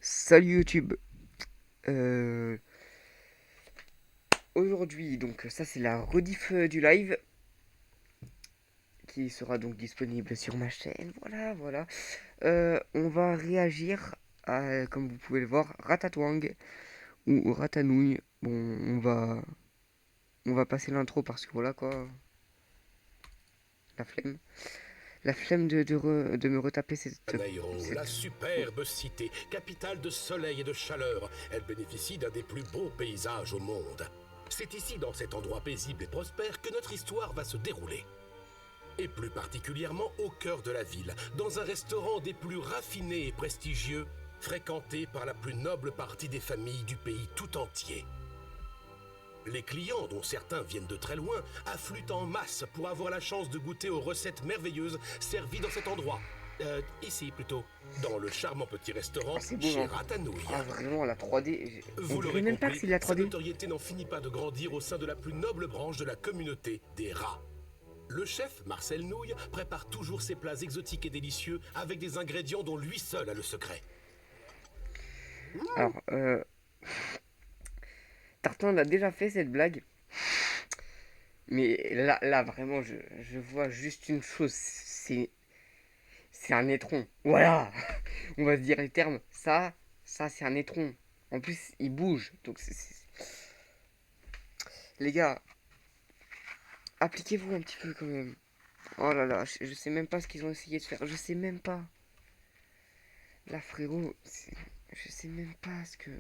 Salut YouTube. Euh, Aujourd'hui, donc ça c'est la rediff du live qui sera donc disponible sur ma chaîne. Voilà, voilà. On va réagir à, comme vous pouvez le voir, Ratatouang ou Ratanouille. Bon, on va passer l'intro parce que voilà quoi, la flemme. La flemme de me retaper Naïron, la cette... superbe cité, capitale de soleil et de chaleur, elle bénéficie d'un des plus beaux paysages au monde. C'est ici, dans cet endroit paisible et prospère, que notre histoire va se dérouler. Et plus particulièrement au cœur de la ville, dans un restaurant des plus raffinés et prestigieux, fréquenté par la plus noble partie des familles du pays tout entier. Les clients, dont certains viennent de très loin, affluent en masse pour avoir la chance de goûter aux recettes merveilleuses servies dans cet endroit. Ici plutôt, dans le charmant petit Ah, restaurant c'est beau, chez hein. Ratanouille. Ah, vraiment, la 3D. On Vous dirait l'aurez même pas que compris, c'est de la sa 3D. notoriété n'en finit pas de grandir au sein de la plus noble branche de la communauté des rats. Le chef, Marcel Nouille, prépare toujours ses plats exotiques et délicieux avec des ingrédients dont lui seul a le secret. Alors, Tartin a déjà fait cette blague. Mais là vraiment, je vois juste une chose, c'est un étron. Voilà. On va se dire les termes. Ça c'est un étron. En plus, il bouge. Donc, les gars, appliquez-vous un petit peu quand même. Oh là là, je sais même pas ce qu'ils ont essayé de faire. Je sais même pas. Là, frérot, je sais même pas ce que...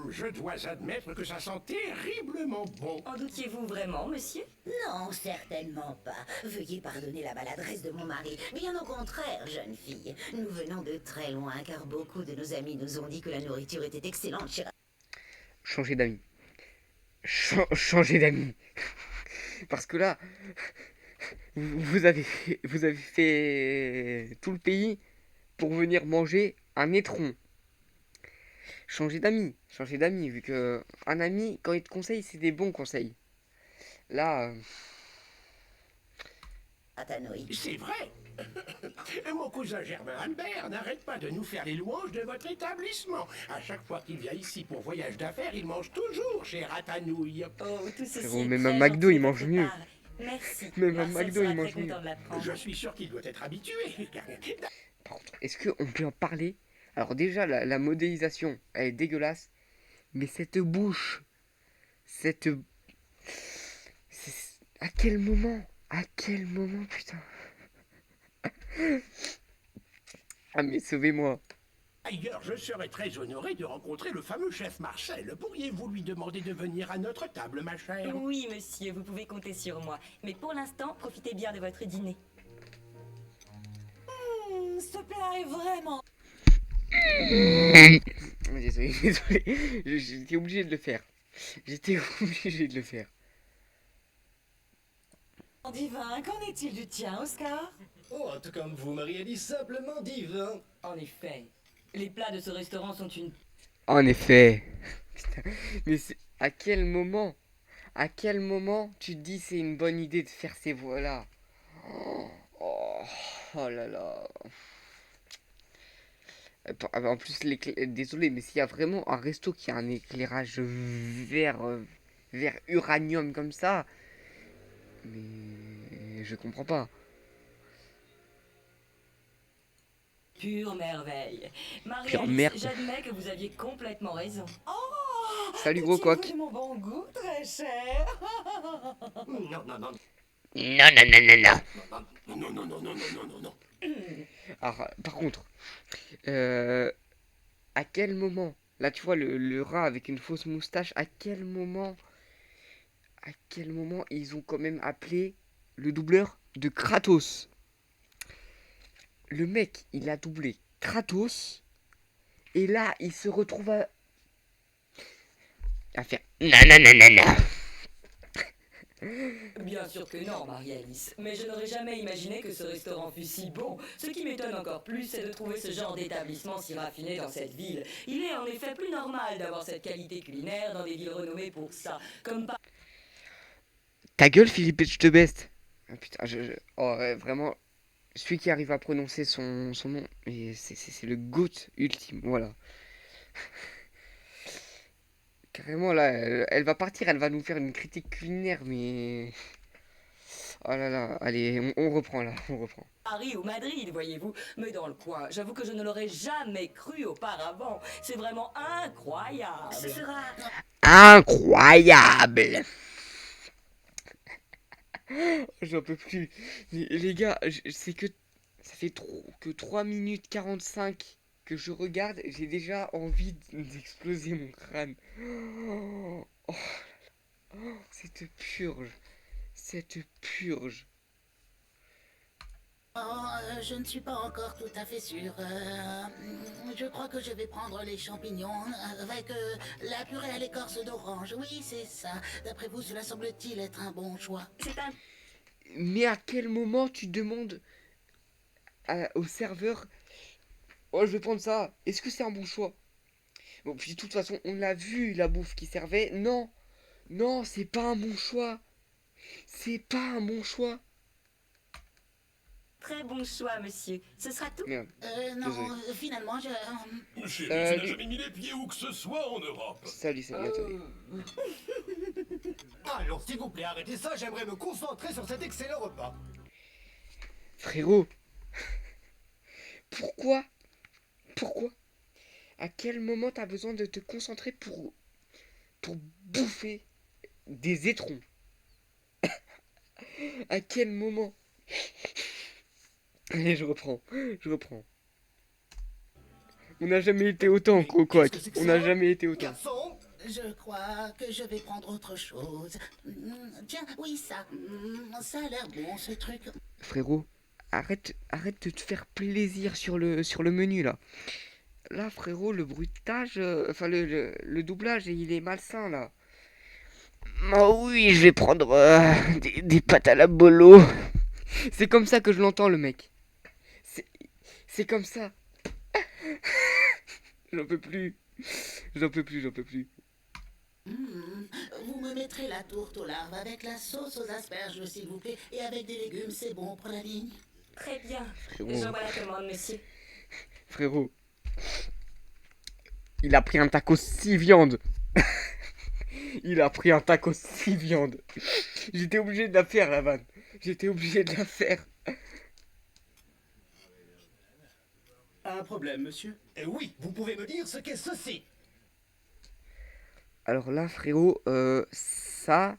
Je dois admettre que ça sent terriblement bon. En doutiez-vous vraiment, monsieur? Non, certainement pas. Veuillez pardonner la maladresse de mon mari. Bien au contraire, jeune fille. Nous venons de très loin car beaucoup de nos amis nous ont dit que la nourriture était excellente chez... Changer d'amis. Changer d'amis. Parce que là, vous avez fait tout le pays pour venir manger un étron. Changer d'amis, vu que un ami, quand il te conseille, c'est des bons conseils. Là, Ratanouille. C'est vrai. Mon cousin Germain Albert n'arrête pas de nous faire les louanges de votre établissement. À chaque fois qu'il vient ici pour voyage d'affaires, il mange toujours chez Ratanouille. Oh, tout ceci frérot, est même un très McDo, gentil il de mange votre mieux. part. Merci. Même un Marcel McDo, il sera mange très mieux. content de l'apprendre. Je suis sûr qu'il doit être habitué. Par contre, est-ce qu'on peut en parler? Alors déjà, la modélisation, elle est dégueulasse. Mais cette bouche, cette... À quel moment? À quel moment, putain? Ah mais sauvez-moi. D'ailleurs, je serais très honoré de rencontrer le fameux chef Marcel. Pourriez-vous lui demander de venir à notre table, ma chère? Oui, monsieur, vous pouvez compter sur moi. Mais pour l'instant, profitez bien de votre dîner. Ce plat est vraiment... Désolé, désolé. J'étais obligé de le faire. J'étais obligé de le faire. divin. Qu'en est-il du tien, Oscar? Oh, tout comme vous, Marie-Alice, simplement divin. En effet, les plats de ce restaurant sont une... En effet. Putain, mais à quel moment tu te dis c'est une bonne idée de faire ces voix-là? Oh, oh là là. En plus, désolé, mais s'il y a vraiment un resto qui a un éclairage vert uranium comme ça, mais je comprends pas. pure merveille. Pure Marie-Alice, merde. j'admets que vous aviez complètement raison. Oh, Salut gros coq. de mon bon goût, très cher. Non, non, non, Non, non, non, non, non. non, non, non, non, non, non, non, non. Alors, par contre, euh, à quel moment, là tu vois le rat avec une fausse moustache, à quel moment ils ont quand même appelé le doubleur de Kratos? Le mec, il a doublé Kratos, et là, il se retrouve à faire non, non, non, non, non. Bien sûr que non, Marie-Alice. Mais je n'aurais jamais imaginé que ce restaurant fût si bon. Ce qui m'étonne encore plus, c'est de trouver ce genre d'établissement si raffiné dans cette ville. Il est en effet plus normal d'avoir cette qualité culinaire dans des villes renommées pour ça. Comme par... Ta gueule, Philippe, je te baisse. Ah, putain, oh, ouais, vraiment, celui qui arrive à prononcer son nom. Et c'est le GOAT ultime, voilà. Carrément, là, elle va partir, elle va nous faire une critique culinaire, mais... Oh là là, allez, on reprend là, on reprend. Paris ou Madrid, voyez-vous, mais dans le coin. J'avoue que je ne l'aurais jamais cru auparavant. C'est vraiment incroyable. Ce sera... Incroyable! J'en peux plus. Les gars, c'est que ça fait que 3 minutes 45 que je regarde, j'ai déjà envie d'exploser mon crâne. Oh, cette purge. Cette purge. Je ne suis pas encore tout à fait sûr. Je crois que je vais prendre les champignons avec la purée à l'écorce d'orange. Oui, c'est ça. D'après vous, cela semble-t-il être un bon choix. C'est un... Mais à quel moment tu demandes au serveur: oh, je vais prendre ça, est-ce que c'est un bon choix? Bon, puis de toute façon, on l'a vu, la bouffe qui servait. Non, non, c'est pas un bon choix. C'est pas un bon choix. Très bon choix, monsieur. Ce sera tout. Merde. non, Désolé. finalement, je... Chérie, tu n'as jamais mis les pieds où que ce soit en Europe. Salut, attendez. Alors, s'il vous plaît, arrêtez ça, j'aimerais me concentrer sur cet excellent repas. Frérot, pourquoi à quel moment t'as besoin de te concentrer pour bouffer des étrons? À quel moment? Allez, je reprends. On n'a jamais été autant, quoi. On n'a jamais été autant. Garçon, Je crois que je vais prendre autre chose. Tiens, oui, ça. Ça a l'air bon, ce truc. Frérot, arrête de te faire plaisir sur le menu, là. Là, frérot, le bruitage, enfin, le doublage, il est malsain, là. Oh oui, je vais prendre des pâtes à la bolo. C'est comme ça que je l'entends, le mec. C'est comme ça. J'en peux plus. Vous me mettrez la tourte aux larves avec la sauce aux asperges, s'il vous plaît, et avec des légumes, c'est bon pour la ligne. Très bien. Frérot. J'envoie la commande, monsieur. Frérot. Il a pris un taco 6 viandes. J'étais obligé de la faire, la vanne. un problème, monsieur? Oui, vous pouvez me dire ce qu'est ceci? Alors là, frérot, ça...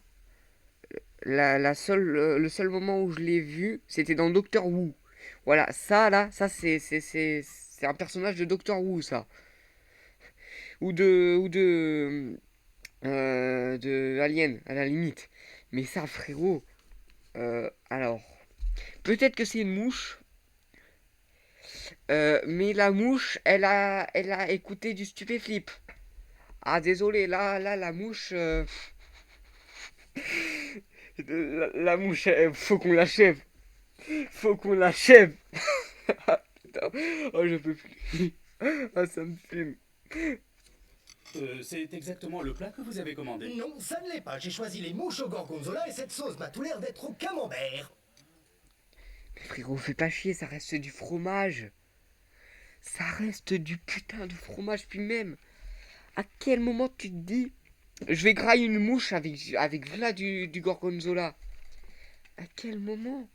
le seul moment où je l'ai vu, c'était dans Doctor Who. Voilà, ça là, ça c'est un personnage de Doctor Who, ça. Ou de Alien, à la limite. Mais ça, frérot, alors, peut-être que c'est une mouche, mais la mouche, elle a écouté du stupéflip. Ah, désolé, là, la mouche... la mouche, faut qu'on l'achève. Ah, putain. Oh, je peux plus. Ah, ça me fume. C'est exactement le plat que vous avez commandé. Non, ça ne l'est pas. J'ai choisi les mouches au gorgonzola et cette sauce m'a tout l'air d'être au camembert. Mais frérot, fais pas chier, ça reste du fromage. Ça reste du putain de fromage. Puis même, à quel moment tu te dis, je vais grailler une mouche avec là du gorgonzola? À quel moment?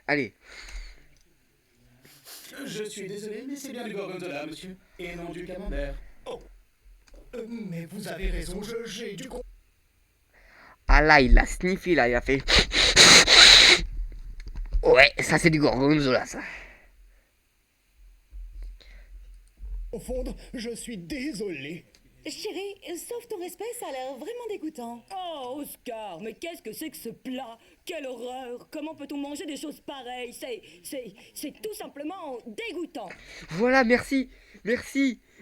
Allez. Je suis désolé, mais c'est bien du gorgonzola, monsieur, et non du camembert. Oh. Mais vous avez raison, j'ai du... Ah là, il a sniffé, là, il a fait... Ouais, ça c'est du gorgonzola, ça. confondre, je suis désolé. Chérie, sauf ton respect, ça a l'air vraiment dégoûtant. Oh, Oscar, mais qu'est-ce que c'est que ce plat? Quelle horreur! Comment peut-on manger des choses pareilles? C'est tout simplement dégoûtant. Voilà, merci.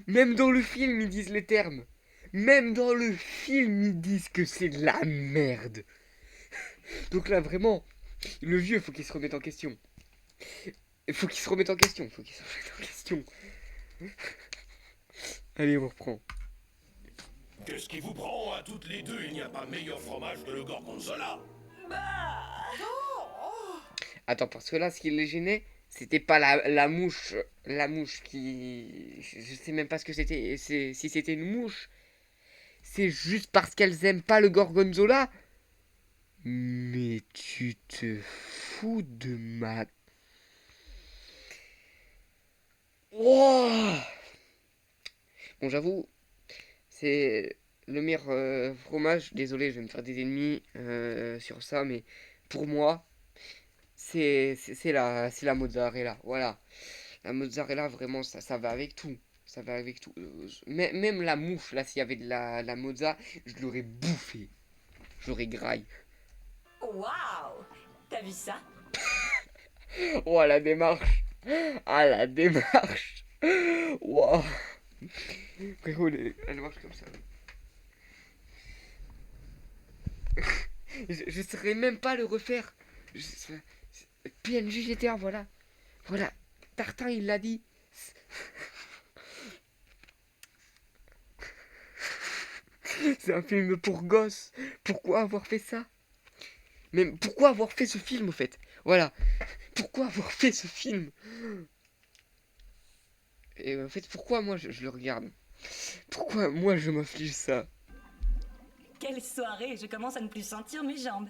Même dans le film, ils disent les termes. Même dans le film, ils disent que c'est de la merde. Donc là, vraiment, le vieux, faut qu'il se remette en question. Allez, on reprend. Qu'est-ce qui vous prend à toutes les deux? Il n'y a pas meilleur fromage que le gorgonzola. Attends, parce que là, ce qui les gênait, c'était pas la mouche. La mouche qui. Je sais même pas ce que c'était. Si c'était une mouche. C'est juste parce qu'elles aiment pas le gorgonzola. Mais tu te fous de ma. Wouah. Bon, j'avoue, c'est le meilleur fromage. Désolé, je vais me faire des ennemis sur ça, mais pour moi, c'est la mozzarella. Voilà. La mozzarella, vraiment, ça va avec tout. Ça va avec tout. Même la mouche, là, s'il y avait de la mozza, je l'aurais bouffé. Je l'aurais graille. Waouh! T'as vu ça? Oh, la démarche. Ah, la démarche. Waouh. Frérot, elle marche comme ça. Je saurais même pas le refaire. PNJ GTA, voilà. Voilà. Tartin, il l'a dit. C'est un film pour gosses. Pourquoi avoir fait ça? Mais pourquoi avoir fait ce film, au fait? Voilà. Pourquoi avoir fait ce film? Et en fait, pourquoi moi je le regarde? Pourquoi moi je m'inflige ça? Quelle soirée! Je commence à ne plus sentir mes jambes.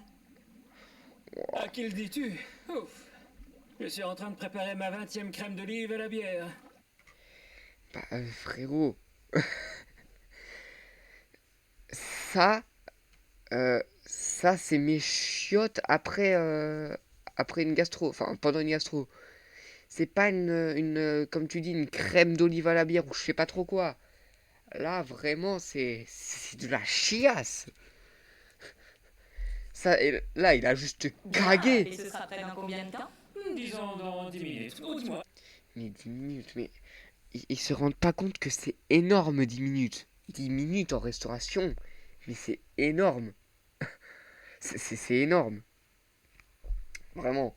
À qui le dis-tu? Ouf. Je suis en train de préparer ma 20e crème d'olive à la bière. Bah, frérot. Ça, ça c'est mes chiottes après une gastro. Enfin, pendant une gastro. C'est pas comme tu dis, une crème d'olive à la bière ou je sais pas trop quoi. Là, vraiment, c'est de la chiasse. Ça, là, il a juste Et craqué. ce sera prêt dans combien de temps? Disons dans 10 minutes. Ou dis-moi. Mais 10 minutes, mais ils se rendent pas compte que c'est énorme 10 minutes. 10 minutes en restauration, mais c'est énorme. C'est énorme. Vraiment.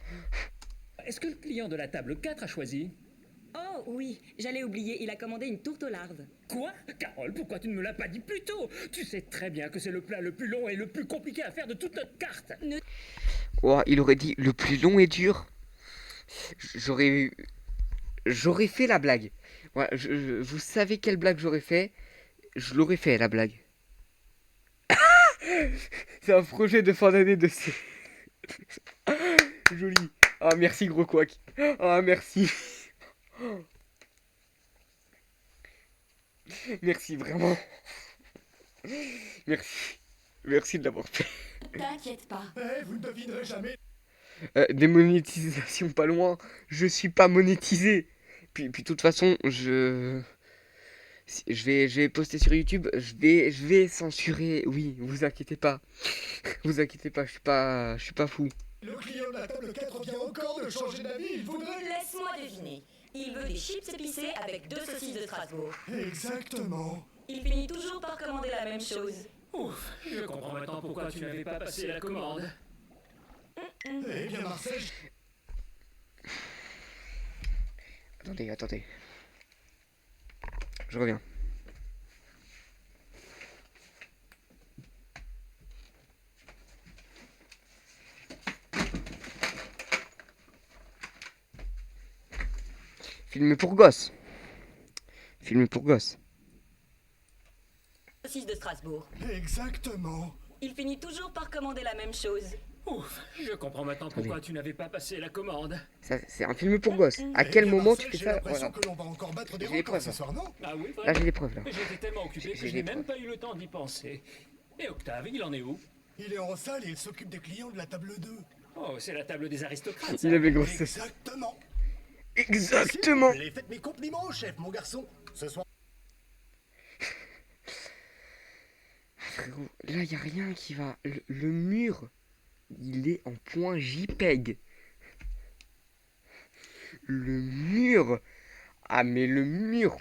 Est-ce que le client de la table 4 a choisi? Oh oui, j'allais oublier, il a commandé une tourte aux larves. Quoi? Carole, pourquoi tu ne me l'as pas dit plus tôt? Tu sais très bien que c'est le plat le plus long et le plus compliqué à faire de toute notre carte. Oh, il aurait dit le plus long et dur. J'aurais fait la blague. Ouais, vous savez quelle blague j'aurais fait? Je l'aurais fait, la blague. C'est un projet de fin d'année de C. Joli. Ah, merci, gros couac. Ah, merci. Merci, vraiment. Merci. Merci de l'avoir fait. T'inquiète pas. Eh, vous ne devinerez jamais. Démonétisation pas loin. Je suis pas monétisé. Puis de toute façon, je vais poster sur YouTube. Je vais censurer. Oui, vous inquiétez pas. Vous inquiétez pas, je suis pas fou. Le client de la table 4 vient encore de changer d'avis, il voudrait... Laisse-moi deviner. Il veut des chips épicés avec 2 saucisses de Strasbourg. Exactement. Il finit toujours par commander la même chose. Ouf, je comprends maintenant pourquoi tu n'avais pas passé la commande. Eh bien, Marcel... Attendez. Je reviens. Film pour gosses. Film pour gosses. Saucisses de Strasbourg. Exactement. Il finit toujours par commander la même chose. Ouf, je comprends maintenant pourquoi tu n'avais pas passé la commande. Ça, c'est un film pour gosses. À Eh quel bien, moment Marcel, tu fais j'ai ça? l'impression Voilà. que l'on va encore battre des J'ai les records preuves, ce là. soir, non? Ah oui, Là, j'ai les preuves, là. J'étais tellement occupé que J'ai je les n'ai même preuves. pas eu le temps d'y penser. Et Octave, il en est où? Il est en salle et il s'occupe des clients de la table 2. Oh, c'est la table des aristocrates, ça. Il avait grosse. Exactement. Exactement. Les faites mes compliments au chef, mon garçon. Ce soir... Frérot, là, y a rien qui va. Le mur, il est en point JPEG. Le mur. Ah, mais le mur.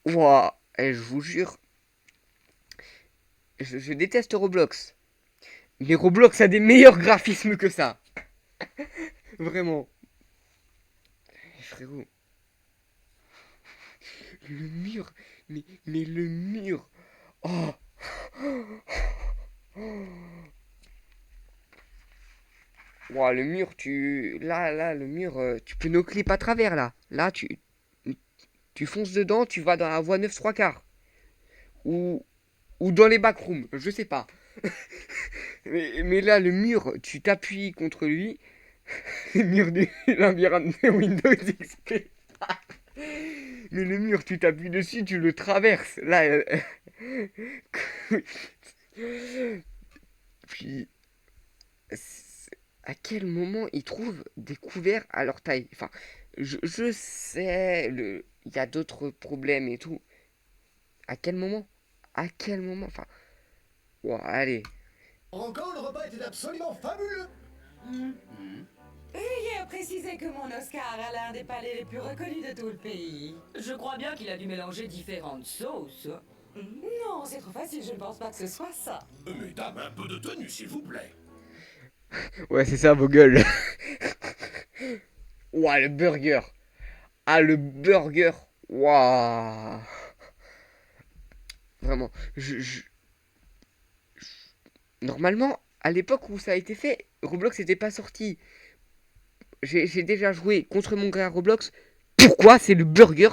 Ouah. Eh, je vous jure. Je déteste Roblox. Mais Roblox a des meilleurs graphismes que ça. Vraiment. Eh, frérot. Le mur. Mais le mur. Oh. Ouah, le mur, le mur, tu peux no clip à travers, là. Là, tu fonces dedans, tu vas dans la voie 9 3 quarts. Ou dans les backrooms, je sais pas. Mais là, le mur, tu t'appuies contre lui. Le mur du labyrinthe de Windows XP. Mais le mur, tu t'appuies dessus, tu le traverses. Là, puis, à quel moment ils trouvent des couverts à leur taille? Enfin, je sais, il y a d'autres problèmes et tout. À quel moment? À quel moment? Enfin, ouah, allez. Encore, le repas était absolument fabuleux. Veuillez à préciser que mon Oscar a l'un des palais les plus reconnus de tout le pays. Je crois bien qu'il a dû mélanger différentes sauces. Non, c'est trop facile, je ne pense pas que ce soit ça. Mesdames, un peu de tenue, s'il vous plaît. Ouais, c'est ça, vos gueules. Ouah, le burger. Ah, le burger. Waouh. Vraiment, normalement, à l'époque où ça a été fait, Roblox n'était pas sorti. J'ai déjà joué contre mon gré à Roblox. Pourquoi c'est le burger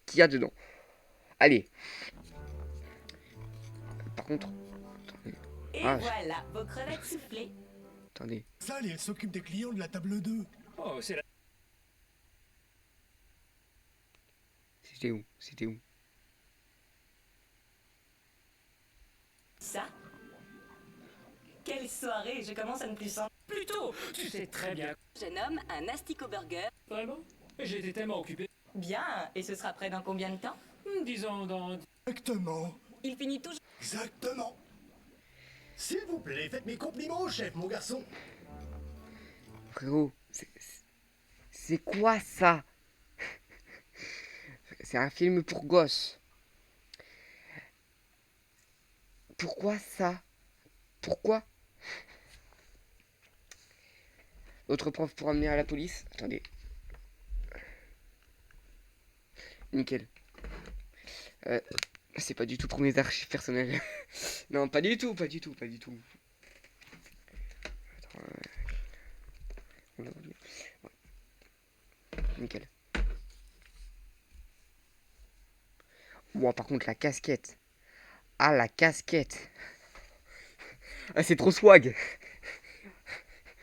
qu'il y a dedans? Allez. Par contre... Attendez. Et Ah, voilà, vos crevettes soufflées. Attendez. Sally, elle s'occupe des clients de la table 2. Oh, c'est la... C'était où? C'était où? Ça? Quelle soirée, je commence à ne plus sentir. Plutôt, tu sais très bien. Je nomme un asticot burger. Vraiment? J'étais tellement occupé. Bien, et ce sera prêt dans combien de temps? Disons dans... Exactement. Il finit toujours. Exactement. S'il vous plaît, faites mes compliments au chef, mon garçon. Frérot, c'est quoi ça? C'est un film pour gosses. Pourquoi ça? Pourquoi? Autre prof pour amener à la police. Attendez. Nickel. C'est pas du tout pour mes archives personnelles. Non, pas du tout, pas du tout, pas du tout. Attends, on l'a oublié. Ouais. Nickel. Bon, par contre, la casquette. Ah, la casquette. Ah, c'est trop swag.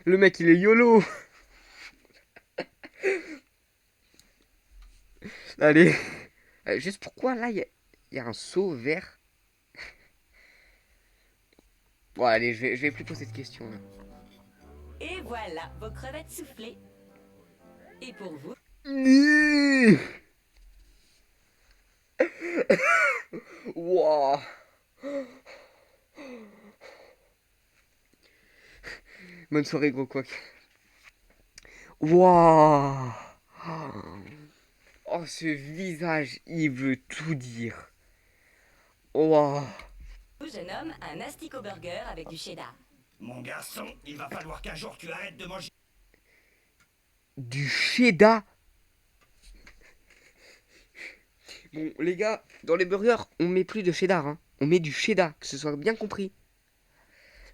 Le mec, il est YOLO. Allez. Juste pourquoi, là, il y a un seau vert. Bon, allez, je vais plus poser de questions, là. Et voilà, vos crevettes soufflées. Et pour vous? Wouah. Bonne soirée, gros couac. Wouah. Oh, ce visage, il veut tout dire. Wouah. Je nomme un asticot burger avec du cheddar. Mon garçon, il va falloir qu'un jour tu arrêtes de manger. Du cheddar. Bon, les gars, dans les burgers, on met plus de cheddar, hein. On met du cheddar, que ce soit bien compris.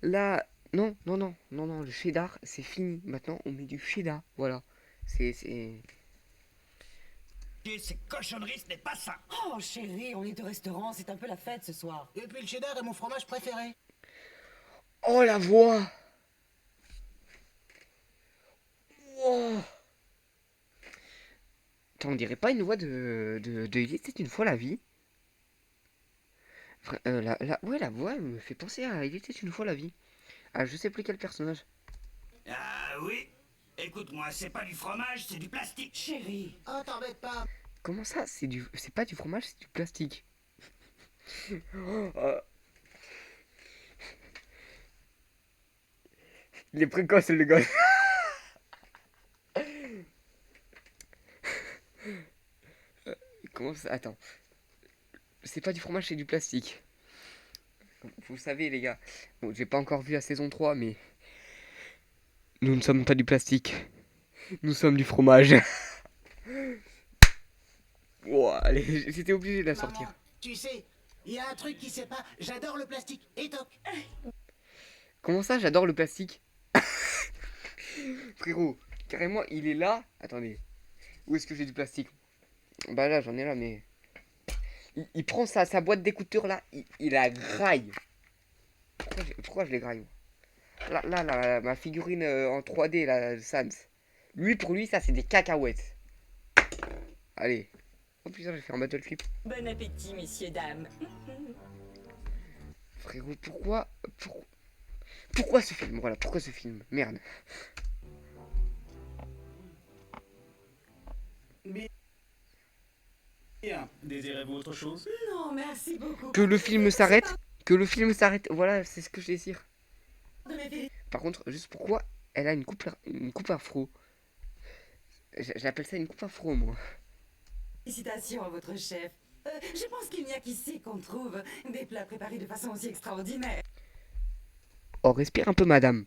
Là, non, le cheddar, c'est fini. Maintenant, on met du cheddar, voilà. C'est... Ces cochonneries, ce n'est pas ça. Oh chérie, on est au restaurant, c'est un peu la fête ce soir. Et puis le cheddar est mon fromage préféré. Oh, la voix. Wow. Attends, on dirait pas une voix de Il était une fois la vie. Ouais, la voix, elle me fait penser à Il était une fois la vie. Ah, je sais plus quel personnage. Ah oui. Écoute-moi, c'est pas du fromage, c'est du plastique. Chérie. Oh, t'embête pas. Comment ça? C'est pas du fromage, c'est du plastique. Oh. Il est précoce, le gars. Comment ça? Attends. C'est pas du fromage, c'est du plastique. Vous savez, les gars. Bon, j'ai pas encore vu la saison 3, mais... Nous ne sommes pas du plastique. Nous sommes du fromage. Wow, allez, j'étais obligé de la sortir. Maman, tu sais, il y a un truc qui sait pas. J'adore le plastique. Et toc. Comment ça, j'adore le plastique? Frérot, carrément, il est là. Attendez. Où est-ce que j'ai du plastique? Bah là, j'en ai là, mais... Il prend sa boîte d'écouteurs là, il la graille. Pourquoi je les graille? Là, ma figurine en 3D, là, Sans. Lui, pour lui, ça, c'est des cacahuètes. Allez. Oh putain, j'ai fait un battle flip. Bon appétit, messieurs, dames. Frérot, pourquoi ce film? Voilà, pourquoi ce film? Merde. Bien, désirez-vous autre chose? Non, merci beaucoup. Que le film s'arrête. Que le film s'arrête. Voilà, c'est ce que je désire. De mes Par contre, juste pourquoi elle a une coupe afro? J'appelle ça une coupe afro, moi. félicitations à votre chef. Je pense qu'il n'y a qu'ici qu'on trouve des plats préparés de façon aussi extraordinaire. Oh, respire un peu, madame.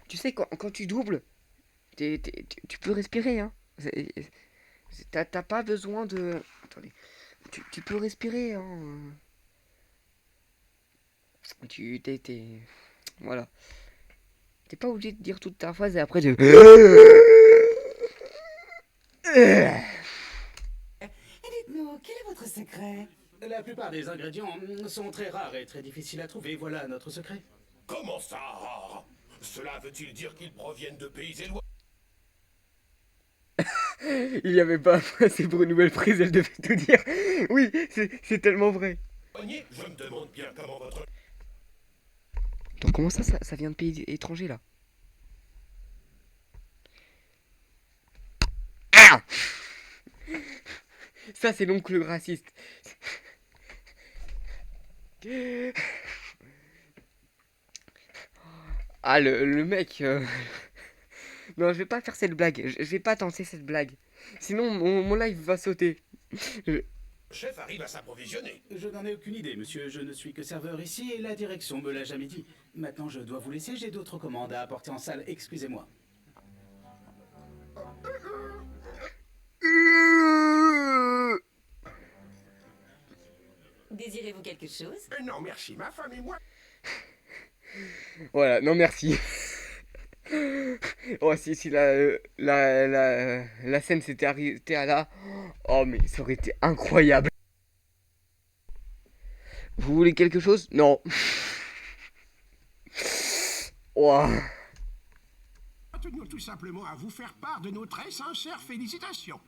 Tu sais, quand tu doubles, tu peux respirer, hein. T'as pas besoin de... Attendez. Tu peux respirer, hein. Voilà. T'es pas obligé de dire toute ta phrase et après de... Et dites-nous, quel est votre secret? La plupart des ingrédients sont très rares et très difficiles à trouver. Voilà notre secret. Comment ça, rare? Cela veut-il dire qu'ils proviennent de pays éloignés? Il y avait pas assez pour une nouvelle prise, elle devait tout dire. Oui, c'est tellement vrai. Je me demande bien comment votre... Donc comment ça vient de pays étrangers, là? Ah! Ça, c'est l'oncle raciste. Ah, le mec... Non, je vais pas faire cette blague. Je vais pas tenter cette blague. Sinon, mon live va sauter. Le chef arrive à s'approvisionner. Je n'en ai aucune idée, monsieur. Je ne suis que serveur ici et la direction me l'a jamais dit. Maintenant, je dois vous laisser. J'ai d'autres commandes à apporter en salle. Excusez-moi. Désirez-vous quelque chose? Non, merci, ma femme et moi. Voilà, non merci. Oh, si la scène s'était arrêtée à là. Oh, mais ça aurait été incroyable. Vous voulez quelque chose? Non. Ouah. Tenons tout simplement à vous faire part de nos très sincères félicitations.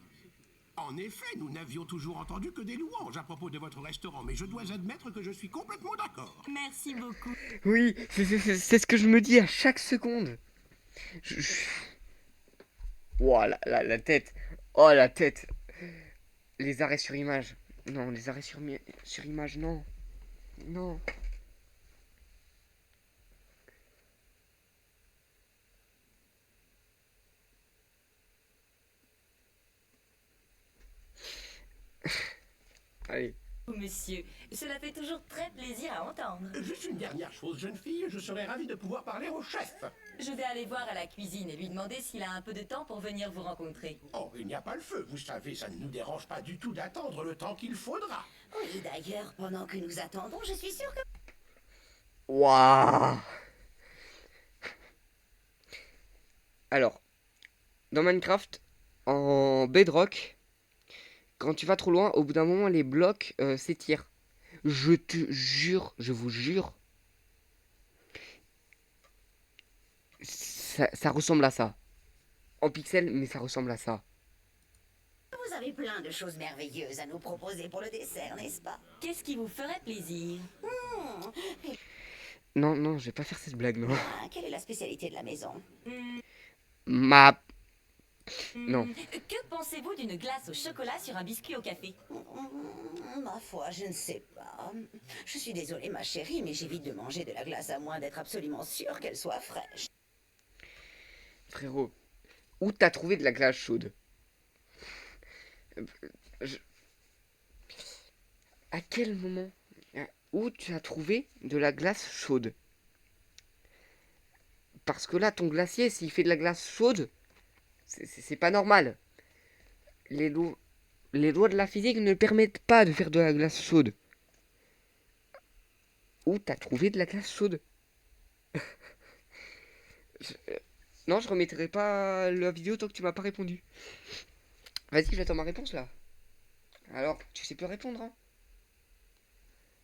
En effet, nous n'avions toujours entendu que des louanges à propos de votre restaurant, mais je dois admettre que je suis complètement d'accord. Merci beaucoup. Oui, c'est ce que je me dis à chaque seconde. Ouah, la tête. Oh, la tête. Les arrêts sur image. Non, les arrêts sur image, non. Non. Allez. Monsieur, cela fait toujours très plaisir à entendre. Juste une dernière chose, jeune fille, je serais ravi de pouvoir parler au chef. Je vais aller voir à la cuisine et lui demander s'il a un peu de temps pour venir vous rencontrer. Oh, il n'y a pas le feu, vous savez, ça ne nous dérange pas du tout d'attendre le temps qu'il faudra. Oui, d'ailleurs, pendant que nous attendons, je suis sûre que... Waouh. Alors, dans Minecraft, en Bedrock, quand tu vas trop loin, au bout d'un moment, les blocs s'étirent. Je te jure, je vous jure, ça ressemble à ça. En pixels, mais ça ressemble à ça. Vous avez plein de choses merveilleuses à nous proposer pour le dessert, n'est-ce pas? Qu'est-ce qui vous ferait plaisir? Non, je vais pas faire cette blague, non. Quelle est la spécialité de la maison? Ma... Non. Que pensez-vous d'une glace au chocolat sur un biscuit au café? Ma foi, je ne sais pas. Je suis désolée, ma chérie, mais j'évite de manger de la glace à moins d'être absolument sûre qu'elle soit fraîche. Frérot, où t'as trouvé de la glace chaude? À quel moment? Où tu as trouvé de la glace chaude? Parce que là, ton glacier, s'il fait de la glace chaude, c'est pas normal. Les lois de la physique ne permettent pas de faire de la glace chaude. Où t'as trouvé de la glace chaude? Non, je remettrai pas la vidéo tant que tu m'as pas répondu. Vas-y, j'attends ma réponse là. Alors, tu sais plus répondre, hein?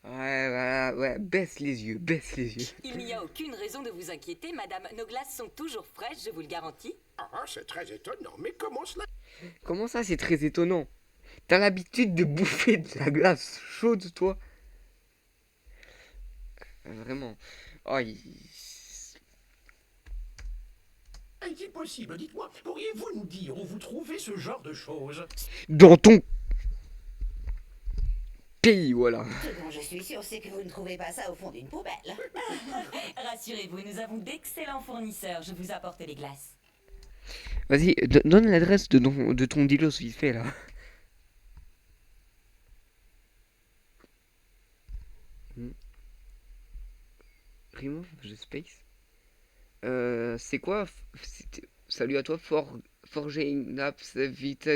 Ouais, voilà, ouais, baisse les yeux, baisse les yeux. Il n'y a aucune raison de vous inquiéter, madame. Nos glaces sont toujours fraîches, je vous le garantis. Ah, c'est très étonnant, mais comment cela? Comment ça, c'est très étonnant? T'as l'habitude de bouffer de la glace chaude, toi? Vraiment. Oh, Est-il possible? Dites-moi, pourriez-vous nous dire où vous trouvez ce genre de choses? Dans ton pays, voilà. Ce dont je suis sûr, c'est que vous ne trouvez pas ça au fond d'une poubelle. Rassurez-vous, nous avons d'excellents fournisseurs. Je vous apporte les glaces. Vas-y, donne l'adresse de ton dealos vite fait, là. Remove the space. C'est quoi? Salut à toi, Forger Naps, vite.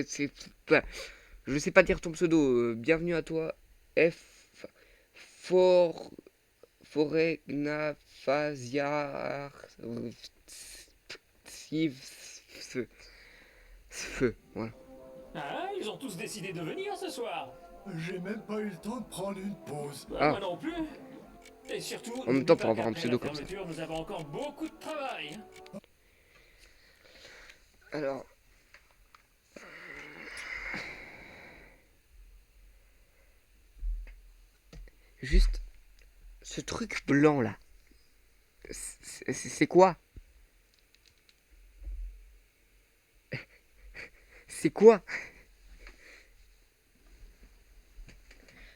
Je sais pas dire ton pseudo. Bienvenue à toi, Foregnaphasiar. Feu, voilà. Ah, ils ont tous décidé de venir ce soir. J'ai même pas eu le temps de prendre une pause. Bah, Ah. moi non plus. Et surtout, En même temps, pour avoir un pseudo comme ça. Nous avons encore beaucoup de travail. Alors. Juste. Ce truc blanc là. C'est quoi? C'est quoi?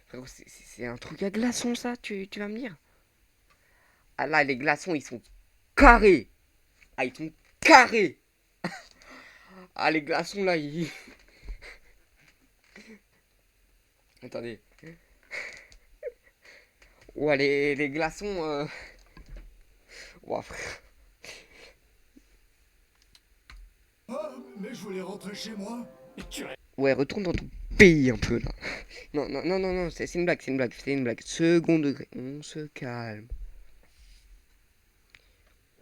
Frérot, c'est un truc à glaçons ça, tu vas me dire? Ah là, les glaçons, ils sont carrés. Ah, ils sont carrés. Ah, les glaçons là, ils... Attendez. Ouais, les glaçons... Ouah, frère. Ah, mais je voulais rentrer chez moi. Ouais, retourne dans ton pays un peu là. Non, non, non, non, non, c'est une blague, c'est une blague, c'est une blague. Second degré, on se calme.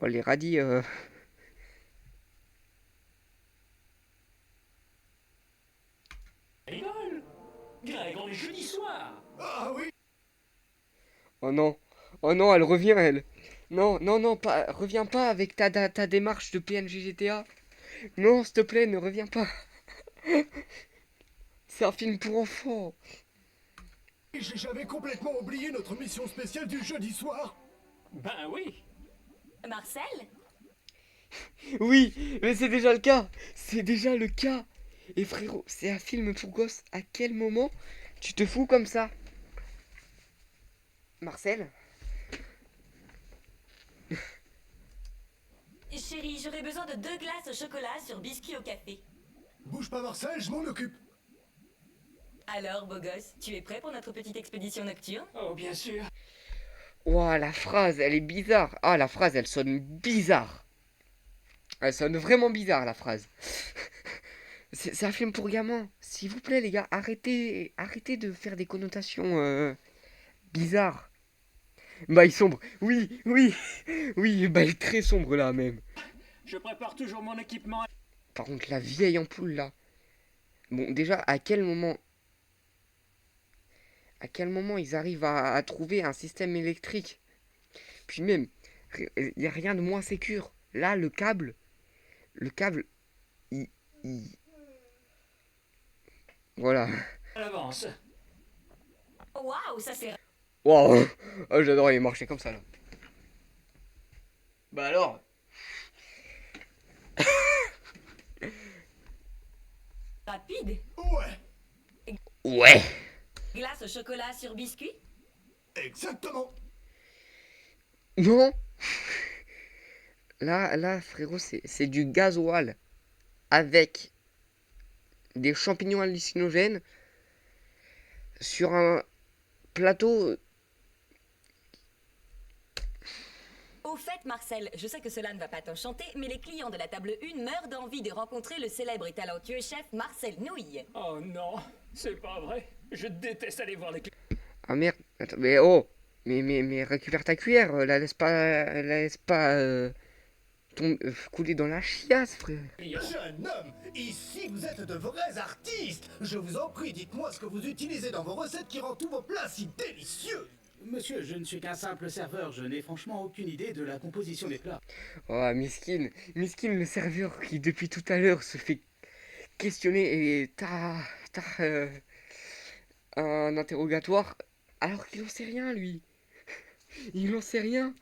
Oh, les radis, Rigole. Greg, on est jeudi soir. Ah oui. Oh non, oh non, elle revient, elle. Non, non, non, pas, reviens pas avec ta démarche de PNJ GTA. Non, s'il te plaît, ne reviens pas. C'est un film pour enfants. J'avais complètement oublié notre mission spéciale du jeudi soir. Ben oui. Marcel? Oui, mais c'est déjà le cas. C'est déjà le cas. Et frérot, c'est un film pour gosses. À quel moment tu te fous comme ça? Marcel? Chérie, j'aurais besoin de 2 glaces au chocolat sur biscuit au café. Bouge pas Marcel, je m'en occupe. Alors, beau gosse, tu es prêt pour notre petite expédition nocturne? Oh, bien sûr. Ouah, la phrase, elle est bizarre. Ah, la phrase, elle sonne bizarre. Elle sonne vraiment bizarre, la phrase. C'est un film pour gamins. S'il vous plaît, les gars, arrêtez de faire des connotations bizarres. Bail sombre. Oui, oui, oui, bail très sombre là même. Je prépare toujours mon équipement. Par contre, la vieille ampoule là. Bon, déjà, à quel moment ils arrivent à trouver un système électrique? Puis même, il n'y a rien de moins sécure. Là, le câble, il... Voilà. À l'avance. Waouh, ça c'est Waouh, oh, j'adore, il marchait comme ça là. Bah alors. rapide. Ouais, Ouais. Glace au chocolat sur biscuit? exactement. Non. Là, frérot, c'est du gasoil avec des champignons hallucinogènes sur un plateau. Au fait, Marcel, je sais que cela ne va pas t'enchanter, mais les clients de la table 1 meurent d'envie de rencontrer le célèbre et talentueux chef Marcel Nouille. Oh non, c'est pas vrai. Je déteste aller voir les clients. Ah merde, attends, mais oh, mais récupère ta cuillère, la laisse pas couler dans la chiasse, frère. Jeune homme, ici vous êtes de vrais artistes. Je vous en prie, dites-moi ce que vous utilisez dans vos recettes qui rend tous vos plats si délicieux. Monsieur, je ne suis qu'un simple serveur, je n'ai franchement aucune idée de la composition des plats. Oh, miskin. Miskin, le serveur qui, depuis tout à l'heure, se fait questionner et un interrogatoire alors qu'il en sait rien, lui. Il en sait rien.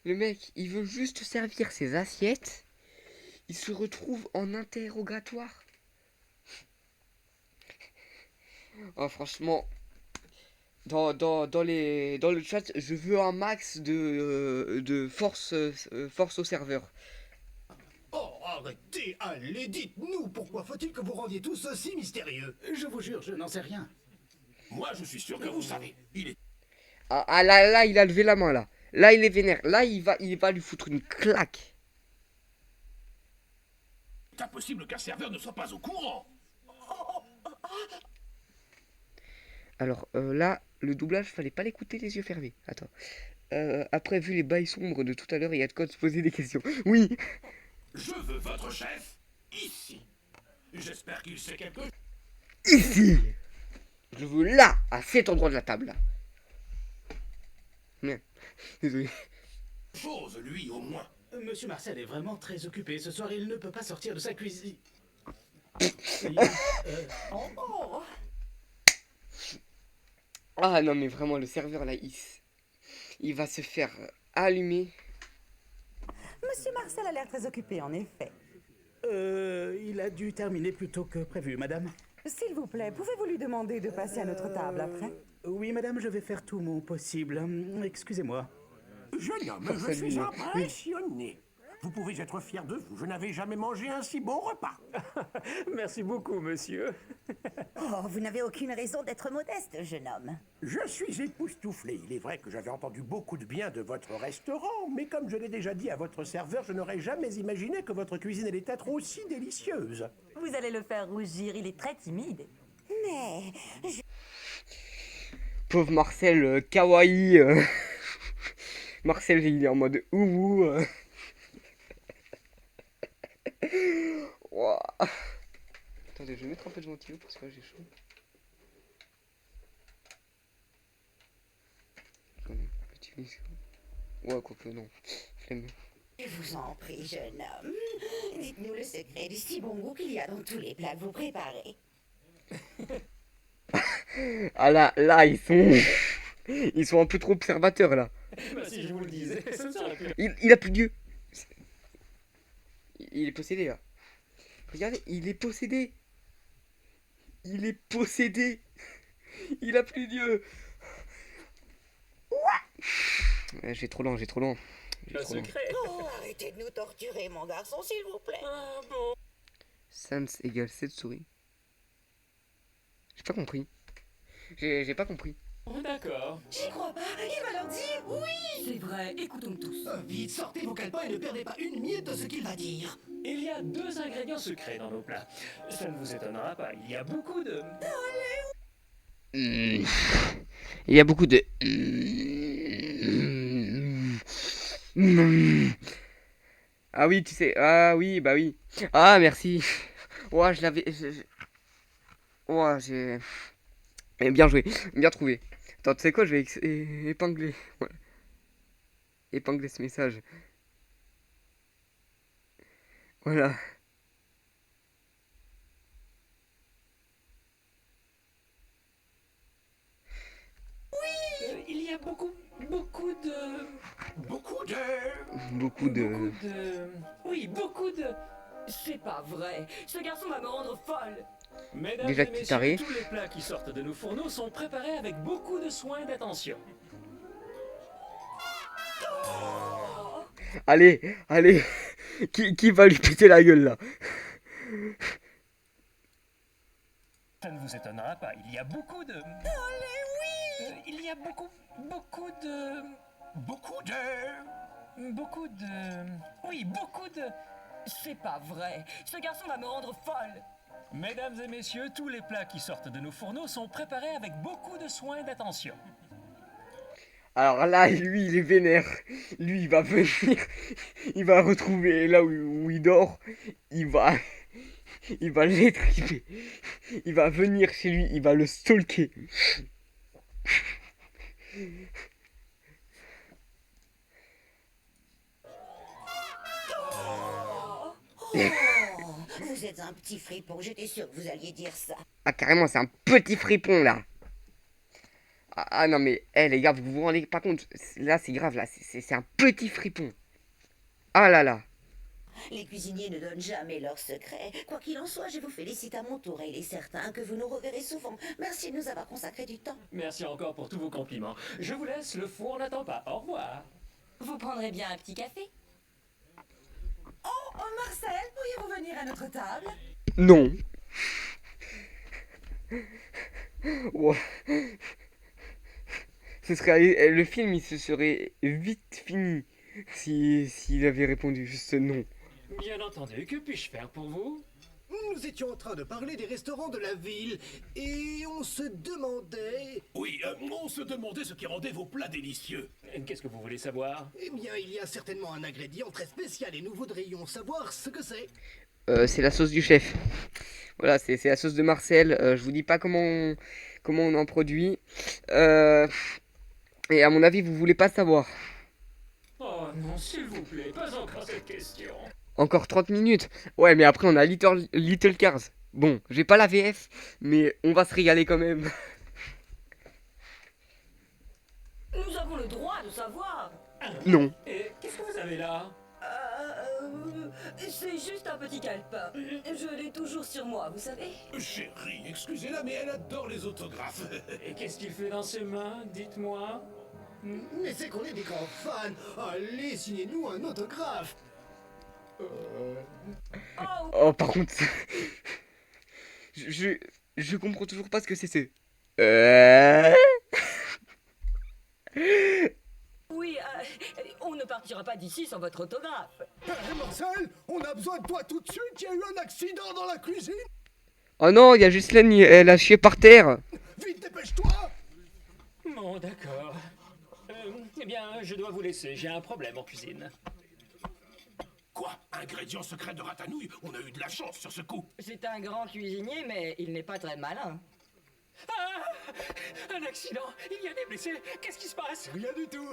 Le mec, il veut juste servir ses assiettes. Il se retrouve en interrogatoire. Oh, franchement, dans le chat, je veux un max de force au serveur. Oh, arrêtez, allez, dites-nous, pourquoi faut-il que vous rendiez tout ceci mystérieux? Je vous jure, je n'en sais rien. Moi, je suis sûr que vous savez. Il est Là, il a levé la main, là. Là, il est vénère. Là, il va lui foutre une claque. impossible qu'un serveur ne soit pas au courant. Alors, là, le doublage, fallait pas l'écouter les yeux fermés. Attends. Après, vu les bails sombres de tout à l'heure, il y a de quoi se poser des questions. Oui. Je veux votre chef ici. J'espère qu'il sait quelque chose. Ici. Je veux là, à cet endroit de la table, là. Merde. Désolé. Chose, lui, au moins. Monsieur Marcel est vraiment très occupé. Ce soir, il ne peut pas sortir de sa cuisine. Ah non, mais vraiment, le serveur, là, il va se faire allumer. Monsieur Marcel a l'air très occupé, en effet. Il a dû terminer plus tôt que prévu, madame. S'il vous plaît, pouvez-vous lui demander de passer à notre table après? Oui, madame, je vais faire tout mon possible. Excusez-moi. Jeune homme, je suis impressionné. Vous pouvez être fier de vous. Je n'avais jamais mangé un si bon repas. Merci beaucoup, monsieur. Oh, vous n'avez aucune raison d'être modeste, jeune homme. Je suis époustouflé. Il est vrai que j'avais entendu beaucoup de bien de votre restaurant, mais comme je l'ai déjà dit à votre serveur, je n'aurais jamais imaginé que votre cuisine allait être aussi délicieuse. Vous allez le faire rougir, il est très timide. Mais... Pauvre Marcel, kawaii. Marcel, il est en mode ouhou. Wow. Attendez, je vais mettre un peu de ventilo parce que là j'ai chaud. Ouais, quoique non. Flemme. Je vous en prie, jeune homme. Dites-nous le secret du si bon goût qu'il y a dans tous les plats que vous préparez. Ah là, ils sont un peu trop observateurs là. Bah, si je vous le disais, ça ne serait plus. Il a plus Dieu. Il est possédé là. Regardez, il est possédé. Il est possédé. Il a plus Dieu. Ouais, j'ai trop lent. Le secret. Oh, arrêtez de nous torturer, mon garçon, s'il vous plaît. Ah bon. Sans égale 7 souris. J'ai pas compris. J'ai pas compris. D'accord. J'y crois pas, il va leur dire oui. C'est vrai, écoutons tous. Vite, sortez vos calepins et ne perdez pas une miette de ce qu'il va dire. Il y a 2 ingrédients secrets dans nos plats. Ça ne vous étonnera pas, il y a beaucoup de... Il y a beaucoup de... Ah oui, tu sais. Ah oui, bah oui. Ah, merci. Ouais, je l'avais... Ouais, j'ai... Bien joué, bien trouvé. Attends, tu sais quoi, je vais épingler. Voilà. Épingler ce message. Voilà. il y a beaucoup de... Beaucoup de... Oui, beaucoup de... C'est pas vrai. Ce garçon va me rendre folle. Mesdames Déjà et que tu messieurs, t'arrives. tous les plats qui sortent de nos fourneaux sont préparés avec beaucoup de soin et d'attention. Allez. Qui va lui péter la gueule là? Ça ne vous étonnera pas, il y a beaucoup de... il y a beaucoup de... Beaucoup de... Oui, beaucoup de... C'est pas vrai. Ce garçon va me rendre folle. Mesdames et messieurs, tous les plats qui sortent de nos fourneaux sont préparés avec beaucoup de soin et d'attention. Alors là, lui, il est vénère. Lui, il va venir, il va retrouver là où il dort. Il va, il va l'étriper. Il va venir chez lui, il va le stalker. Vous êtes un petit fripon, j'étais sûre que vous alliez dire ça. Ah, carrément, c'est un petit fripon là. Ah non, mais les gars, vous vous rendez pas compte. Là, c'est grave, là. C'est un petit fripon. Ah là là. Les cuisiniers ne donnent jamais leurs secrets. Quoi qu'il en soit, je vous félicite à mon tour et il est certain que vous nous reverrez souvent. Merci de nous avoir consacré du temps. Merci encore pour tous vos compliments. Je vous laisse, le four n'attend pas. Au revoir. Vous prendrez bien un petit café? Oh, Marcel, pourriez-vous venir à notre table? Non. Ouais. Le film, il se serait vite fini s'il avait répondu juste non. Bien entendu, que puis-je faire pour vous? Nous étions en train de parler des restaurants de la ville et on se demandait... Oui, on se demandait ce qui rendait vos plats délicieux. Qu'est-ce que vous voulez savoir? Eh bien, il y a certainement un ingrédient très spécial et nous voudrions savoir ce que c'est. C'est la sauce du chef. Voilà, c'est la sauce de Marcel. Je vous dis pas comment on en produit. Et à mon avis, vous voulez pas savoir. Oh non, s'il vous plaît, pas encore cette question. Encore 30 minutes. Ouais, mais après, on a Little Cars. Bon, j'ai pas la VF, mais on va se régaler quand même. Nous avons le droit de savoir. Non. Et qu'est-ce que vous avez là? C'est juste un petit calepin. Je l'ai toujours sur moi, vous savez. Chérie, excusez-la, mais elle adore les autographes. Et qu'est-ce qu'il fait dans ses mains? Dites-moi. Mais c'est qu'on est des grands fans. Allez, signez-nous un autographe. Oh, par contre, je comprends toujours pas ce que c'est. Oui, on ne partira pas d'ici sans votre autographe. Marcel, on a besoin de toi tout de suite. Il y a eu un accident dans la cuisine. Oh non, il y a Ghislaine, elle a chié par terre. Vite, dépêche-toi. Bon, d'accord. Eh bien, je dois vous laisser. J'ai un problème en cuisine. Quoi? Ingrédient secret de ratanouille? On a eu de la chance sur ce coup. C'est un grand cuisinier, mais il n'est pas très malin. Ah! Un accident! Il y a des blessés! Qu'est-ce qui se passe? Rien du tout.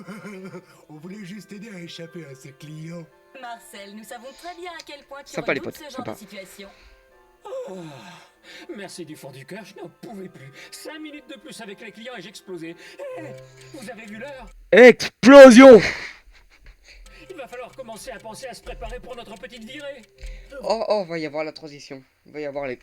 On voulait juste aider à échapper à ses clients. Marcel, nous savons très bien à quel point tu Sympa, les redoutes potes, ce genre sympa. de situation. Oh, merci du fond du cœur, je n'en pouvais plus. 5 minutes de plus avec les clients et j'explosais. Vous avez vu l'heure? Explosion. Il va falloir commencer à penser à se préparer pour notre petite virée. Oh, va y avoir la transition. Va y avoir les...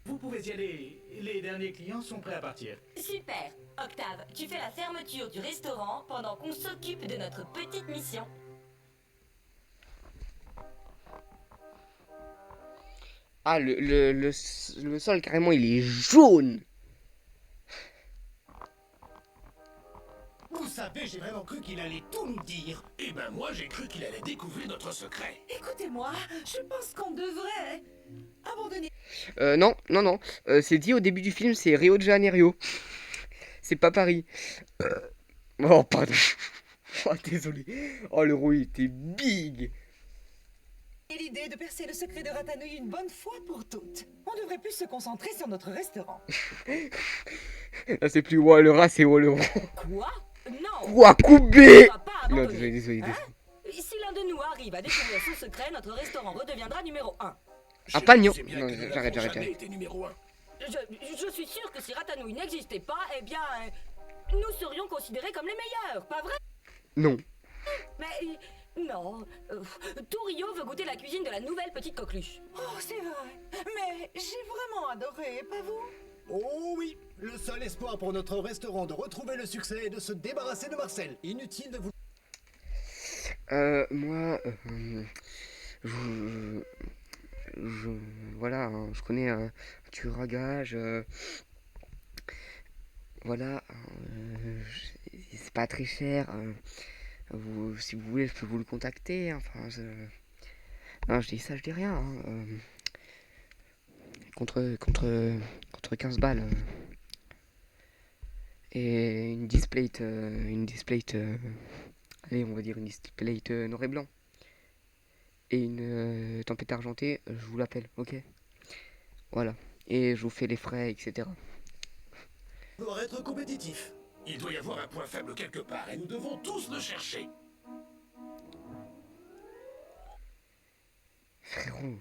Vous pouvez y aller. Les derniers clients sont prêts à partir. Super. Octave, tu fais la fermeture du restaurant pendant qu'on s'occupe de notre petite mission. Ah, le sol, carrément, il est jaune. Vous savez, j'ai vraiment cru qu'il allait tout nous dire. Eh ben moi, j'ai cru qu'il allait découvrir notre secret. Écoutez-moi, je pense qu'on devrait abandonner. Non. C'est dit au début du film, c'est Rio de Janeiro. C'est pas Paris. Oh, pardon. Oh, désolé. Oh, le rôle était big. Et l'idée de percer le secret de Ratanouille une bonne fois pour toutes. On devrait plus se concentrer sur notre restaurant. Là, c'est plus le rat, c'est le rond. Quoi? Non. Quoi, coupé? On va pas Non, abandonner. désolé. Hein? Si l'un de nous arrive à découvrir son secret, notre restaurant redeviendra numéro 1. Ah, pagnon. C'est bien Non, que nous j'arrête. n'avons jamais été numéro 1. Je suis sûr que si Ratanouille n'existait pas, eh bien, nous serions considérés comme les meilleurs, pas vrai? Non. Mais non, tout Rio veut goûter la cuisine de la nouvelle petite coqueluche. Oh, c'est vrai. Mais j'ai vraiment adoré, pas vous? Oh oui, le seul espoir pour notre restaurant de retrouver le succès est de se débarrasser de Marcel. Inutile de vous... Moi, voilà, hein, je connais un tueur à gages. Voilà, c'est pas très cher. Si vous voulez, je peux vous le contacter. Enfin, non, je dis ça, je dis rien. Hein, contre 15 balles. Et une displate, allez, on va dire une displate noir et blanc. Et une tempête argentée, je vous l'appelle, ok? Voilà. Et je vous fais les frais, etc. Pour être compétitif. Il doit y avoir un point faible quelque part et nous devons tous le chercher. Frérot.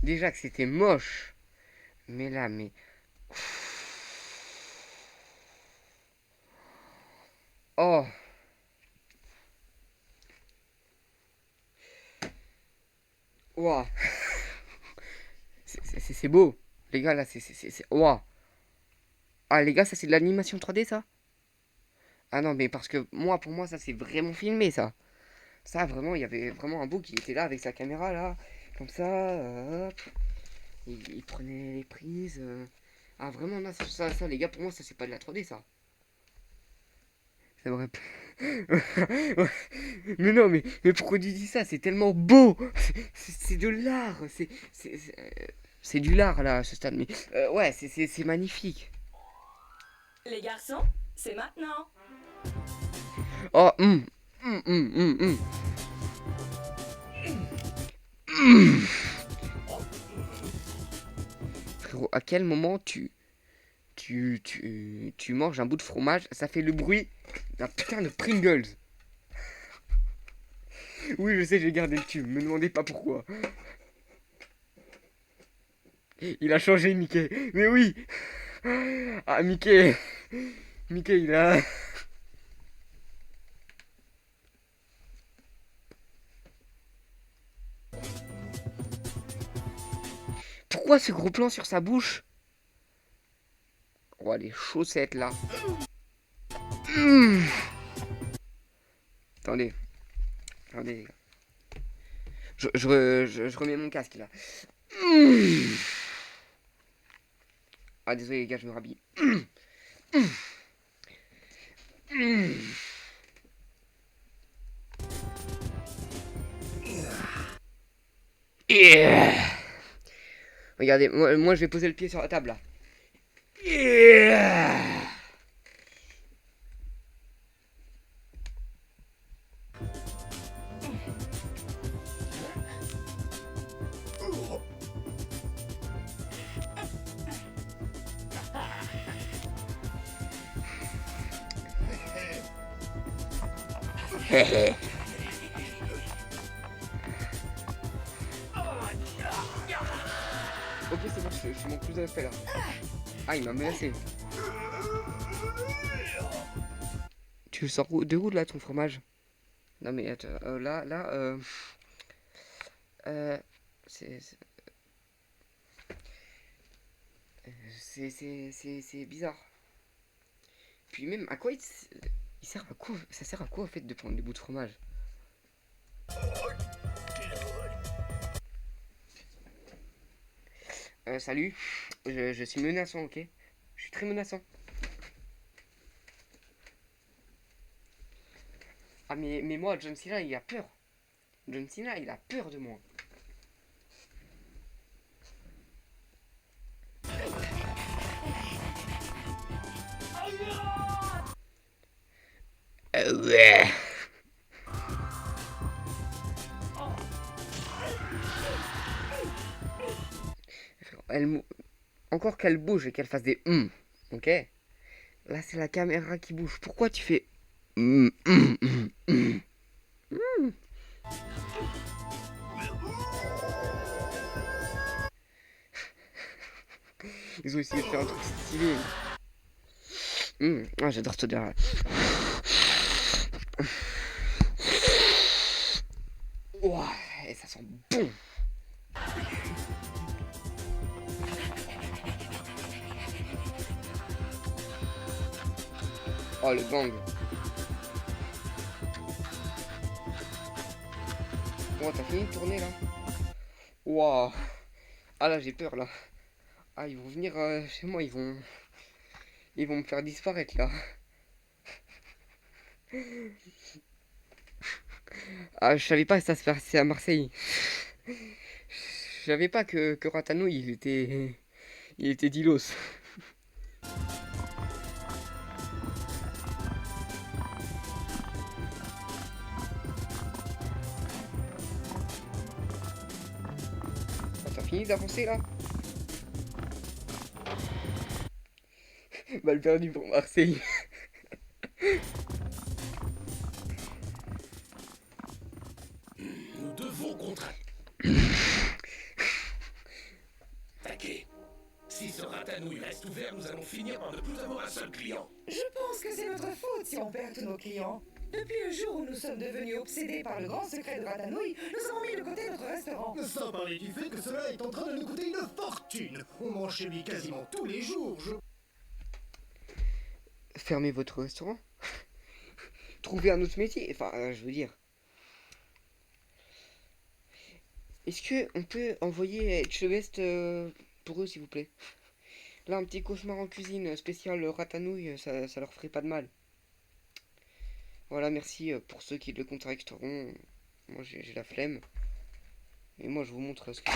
Déjà que c'était moche. Mais là, mais... Oh. Ouah. C'est beau. Les gars, là, c'est... Ouah. Ah, les gars, ça, c'est de l'animation 3D, ça? Ah non, mais parce que moi, pour moi, ça, c'est vraiment filmé, ça. Ça, vraiment, il y avait vraiment un beau qui était là avec sa caméra, là. Comme ça, hop. Il prenait les prises. Ah, vraiment, là, ça, les gars, pour moi, ça, c'est pas de la 3D, ça. Ça me rappelle... Mais non, mais pourquoi tu dis ça? C'est tellement beau. C'est de l'art. C'est du lard, là, à ce stade. Mais ouais, c'est magnifique. Les garçons, c'est maintenant. Oh, Frérot, à quel moment tu manges un bout de fromage, ça fait le bruit d'un putain de Pringles. Oui, je sais, j'ai gardé le tube, me demandez pas pourquoi. Il a changé, Mickey. Mais oui. Ah, Mickey, il a... Pourquoi ce gros plan sur sa bouche? Oh, les chaussettes, là. Attendez, les gars. Je remets mon casque, là. Ah, désolé, les gars, je me rhabille. Regardez, moi je vais poser le pied sur la table là. Ok, c'est bon, je suis mon plus de respect là. Ah, il m'a menacé. Tu le sors de où là ton fromage? Non mais attends, c'est c'est bizarre. Puis même, à quoi il sert à quoi? Ça sert à quoi en fait de prendre des bouts de fromage? Salut, je suis menaçant, ok? Je suis très menaçant. Ah mais moi, John Cena, il a peur. John Cena, il a peur de moi. Ouais. Encore qu'elle bouge et qu'elle fasse des ok? Là, c'est la caméra qui bouge. Pourquoi tu fais Ils ont essayé de faire un truc stylé. Ah, j'adore ce derrière. Ouah, et ça sent bon. Oh, le bang. Oh, t'as fini de tourner là? Waouh. Ah là, j'ai peur là. Ah, ils vont venir chez moi, ils vont me faire disparaître là. Ah, je savais pas que ça se passait à Marseille. Je savais pas que Ratano il était d'Ilos. t'as fini d'avancer là? Mal perdu pour Marseille. Nous devons contracter. Taquet. Si ce ratanouille reste ouvert, nous allons finir par ne plus avoir un seul client. Je pense que c'est notre faute si on perd tous nos clients. Depuis le jour où nous sommes devenus obsédés par le grand secret de Ratanouille, nous avons mis de côté notre restaurant. Sans parler du fait que cela est en train de nous coûter une fortune. On mange chez lui quasiment tous les jours. Fermez votre restaurant. Trouvez un autre métier. Enfin, je veux dire. Est-ce que on peut envoyer Etchebest pour eux, s'il vous plaît? Là, un petit cauchemar en cuisine spécial ratanouille, ça leur ferait pas de mal. Voilà, merci pour ceux qui le contacteront. Moi, j'ai la flemme. Et moi, je vous montre ce que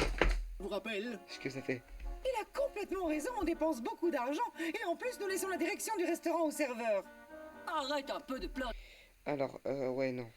Vous rappelle ce que ça fait. Il a complètement raison, on dépense beaucoup d'argent et en plus nous laissons la direction du restaurant au serveur. Arrête un peu de plot. Alors, ouais, non.